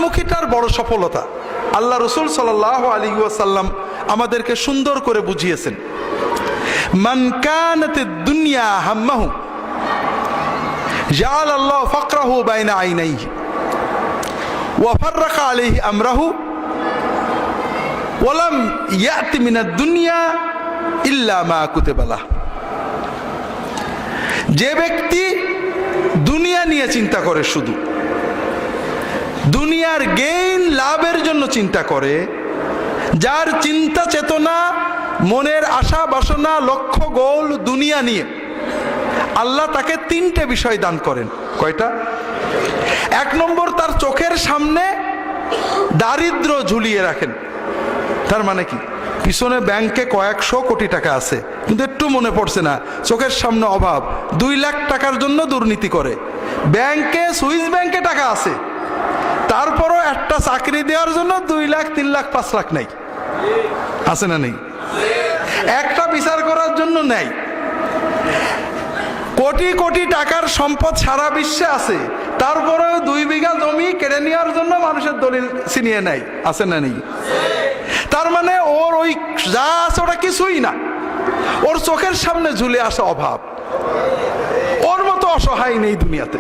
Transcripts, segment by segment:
আখেরাতমুখীটার বড় সফলতা আল্লাহ রাসূল সাল্লাল্লাহু আলাইহি ওয়াসাল্লাম আমাদেরকে সুন্দর করে বুঝিয়েছেন। মান কানাতিদ দুনিয়া হাম্মাহু জাআলাল্লাহু ফাকরাহু বাইনা আইনাইহি ওয়া ফাররাকা আলাইহি আমরাহু ওয়া লাম ইয়াতি মিনাদ দুনিয়া ইল্লা মা কুতিবা লাহু। যে ব্যক্তি দুনিয়া নিয়ে চিন্তা করে, শুধু দুনিয়ার গেইন লাভের জন্য চিন্তা করে, যার চিন্তা চেতনা মনের আশা বাসনা লক্ষ্য গোল দুনিয়া নিয়ে, আল্লাহ তাকে তিনটে বিষয় দান করেন। কয়টা? এক নম্বর, তার চোখের সামনে দারিদ্র ঝুলিয়ে রাখেন। তার মানে কি? পিছনে ব্যাংকে কয়েকশো কোটি টাকা আছে, কিন্তু একটু মনে পড়ছে না, চোখের সামনে অভাব, 2 লাখ টাকার জন্য দুর্নীতি করে। ব্যাংকে, সুইস ব্যাংকে টাকা আছে, তারপরও একটা চাকরি দেওয়ার জন্য 2 লাখ 3 লাখ 5 লাখ নাই, আছে না নেই? একটা বিচার করার জন্য নেই। কোটি কোটি টাকার সম্পদ সারা বিশ্বে আছে, তারপরেও 2 বিঘা জমি কেড়ে নেওয়ার জন্য মানুষের দলিল ছিনিয়ে নেয়, আছে না নেই? তার মানে ওর ওই যা আছে ওটা কিছুই না, ওর চোখের সামনে ঝুলে আসা অভাব। ওর মতো অসহায় নেই দুনিয়াতে।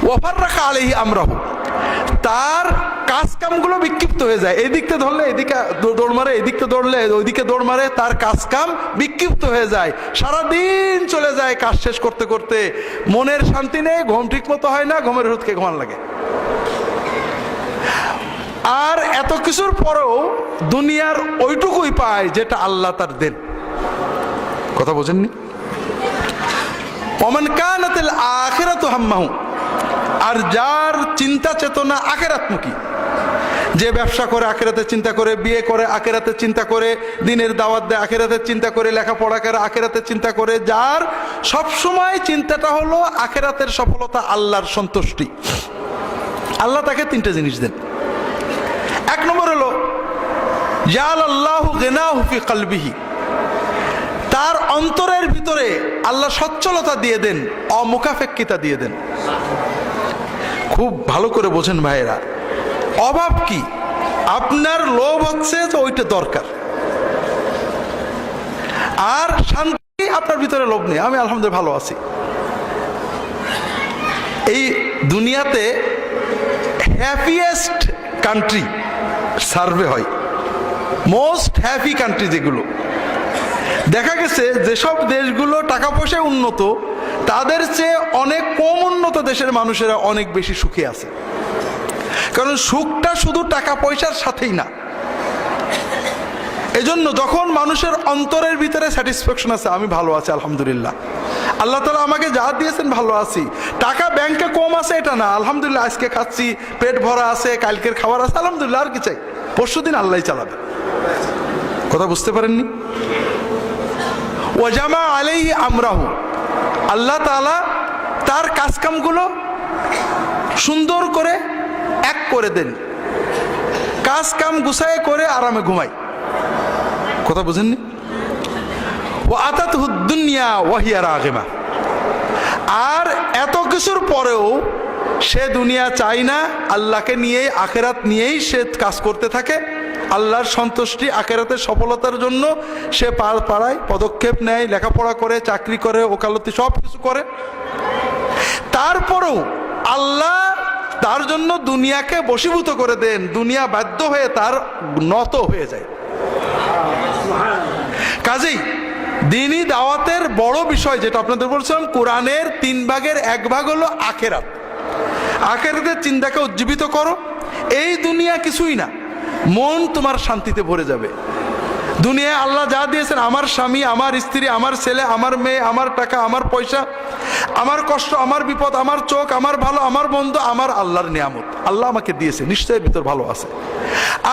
ওয়াফাররাকা আলাইহি আমরাহু, তার কাজ কামগুলো বিক্ষিপ্ত হয়ে যায়। এদিকে ধরলে এদিকে দৌড় মারে, এদিকে দৌড়লে ওইদিকে দৌড় মারে, তার কাজ কাম বিক্ষিপ্ত হয়ে যায়। সারাদিন চলে যায় কাজ শেষ করতে করতে, মনের শান্তি নেই, ঘুম ঠিক মতো হয় না, ঘুমের ওষুধকে ঘুমান লাগে। আর এত কিছুর পরেও দুনিয়ার ওইটুকুই পায় যেটা আল্লাহ তার দেন। কথা বোঝেননি? ওমান কানাতিল আখিরাতু হাম্মাহু, আর যার চিন্তা চেতনা আখিরাতমুখী, যে ব্যবসা করে আখিরাতের চিন্তা করে, বিয়ে করে আখিরাতের চিন্তা করে, দিনের দাওয়াত দেয় আখিরাতের চিন্তা করে, লেখাপড়া করে আখিরাতের চিন্তা করে, যার সব সময় চিন্তাটা হলো আখিরাতের সফলতা, আল্লাহর সন্তুষ্টি, আল্লাহ তাকে 3টে জিনিস দেন। এক নম্বর হলো জাআলাল্লাহু গিনাহু ফি কলবিহি, তার অন্তরের ভিতরে আল্লাহ সচ্ছলতা দিয়ে দেন, অমুখাপেক্ষিতা দিয়ে দেন। খুব ভালো করে বোঝেন ভাইয়েরা, অভাব কি? আপনার লোভ হচ্ছে যে ওইটা দরকার, আর শান্তি আপনার ভিতরে লোভ নেই। আমি আলহামদুলিল্লাহ ভালো আছি। এই দুনিয়াতে হ্যাপিয়েস্ট কান্ট্রি সার্ভে হয়, মোস্ট হ্যাপি কান্ট্রি যেগুলো, দেখা গেছে যেসব দেশগুলো টাকা পয়সায় উন্নত, তাদের চেয়ে অনেক কম উন্নত দেশের মানুষেরা অনেক বেশি সুখে আছে। কারণ সুখটা শুধু টাকা পয়সার সাথেই না। এজন্য যখন মানুষের অন্তরের ভিতরে স্যাটিসফ্যাকশন আছে, আমি ভালো আছি আলহামদুলিল্লাহ, আল্লাহ তাআলা আমাকে যা দিয়েছেন ভালো আছি, টাকা ব্যাংকে কম আছে এটা না, আলহামদুলিল্লাহ আজকে খাচ্ছি, পেট ভরা আছে, কালকের খাবার আছে, আলহামদুলিল্লাহ, আর কি চাই? পরশুদিন আল্লাহই চালাবে। কথা বুঝতে পারেননি? ওয়াজামা আলাইহি আমরাহু, আল্লাহ তাআলা তার কাজকামগুলো সুন্দর করে এক করে দেন, কাজ কাম গুছায় করে আরামে ঘুমাই। কথা বুঝেননি? ওয়া আতাতহুদ দুনিয়া ওয়া হিয়া রাগিমা, আর এত কিছুর পরেও সে দুনিয়া চায় না, আল্লাহকে নিয়েই, আখিরাত নিয়েই সে কাজ করতে থাকে। আল্লাহর সন্তুষ্টি, আখিরাতের সফলতার জন্য সে পাড়ায় পদক্ষেপ নেয়, লেখাপড়া করে, চাকরি করে, ওকালতি সব কিছু করে। তারপরেও আল্লাহ তার জন্য দুনিয়াকে বশীভূত করে দেন, দুনিয়া বাধ্য হয়ে তার নত হয়ে যায়। কাজেই দ্বীনি দাওয়াতের বড় বিষয় যেটা আপনাদের বলছিলাম, কোরআনের 3 ভাগের 1 ভাগ হলো আখিরাত। আখিরাতের চিন্তাকে উজ্জীবিত করো। এই দুনিয়া কিছুই না, মন তোমার শান্তিতে ভরে যাবে। দুনিয়ায় আল্লাহ যা দিয়েছেন, আমার স্বামী, আমার স্ত্রী, আমার ছেলে, আমার মেয়ে, আমার টাকা, আমার পয়সা, আমার কষ্ট, আমার বিপদ, আমার চোখ, আমার ভালো, আমার বন্ধু, আমার আল্লাহর নিয়ামত, আল্লাহ আমাকে দিয়েছে, নিশ্চয়ই ভিতর ভালো আছে।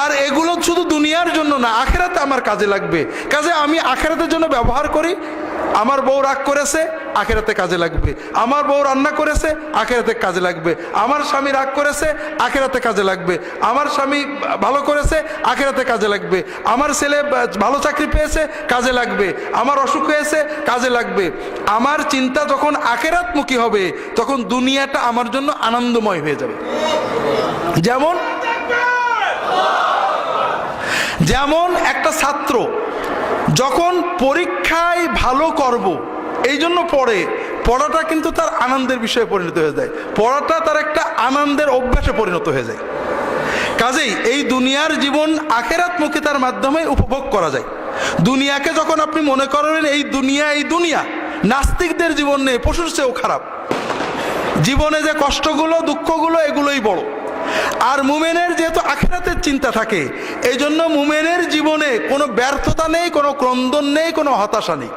আর এগুলো শুধু দুনিয়ার জন্য না, আখিরাতে আমার কাজে লাগবে। কাজে আমি আখিরাতের জন্য ব্যবহার করি। আমার বউ রাগ করেছে, আখেরাতে কাজে লাগবে। আমার বউ রান্না করেছে, আখেরাতে কাজে লাগবে। আমার স্বামী রাগ করেছে, আখেরাতে কাজে লাগবে। আমার স্বামী ভালো করেছে, আখেরাতে কাজে লাগবে। আমার ছেলে ভালো চাকরি পেয়েছে, কাজে লাগবে। আমার অসুখ হয়েছে, কাজে লাগবে। আমার চিন্তা যখন আখেরাতমুখী হবে, তখন দুনিয়াটা আমার জন্য আনন্দময় হয়ে যাবে। যেমন একটা ছাত্র যখন পরীক্ষায় ভালো করব এই জন্য পড়াটা কিন্তু তার আনন্দের বিষয়ে পরিণত হয়ে যায়। পড়াটা তার একটা আনন্দের অভ্যাসে পরিণত হয়ে যায়। কাজেই এই দুনিয়ার জীবন আখেরাতমুখিতার মাধ্যমে উপভোগ করা যায়। দুনিয়াকে যখন আপনি মনে করবেন এই দুনিয়া, নাস্তিকদের জীবন নেই, পশুর চেয়েও খারাপ। জীবনে যে কষ্টগুলো, দুঃখগুলো, এগুলোই বড়। আর মুমিনের যেহেতু আখিরাতের চিন্তা থাকে, এই জন্য মুমিনের জীবনে কোনো ব্যর্থতা নেই, কোনো ক্রন্দন নেই, কোনো হতাশা নেই।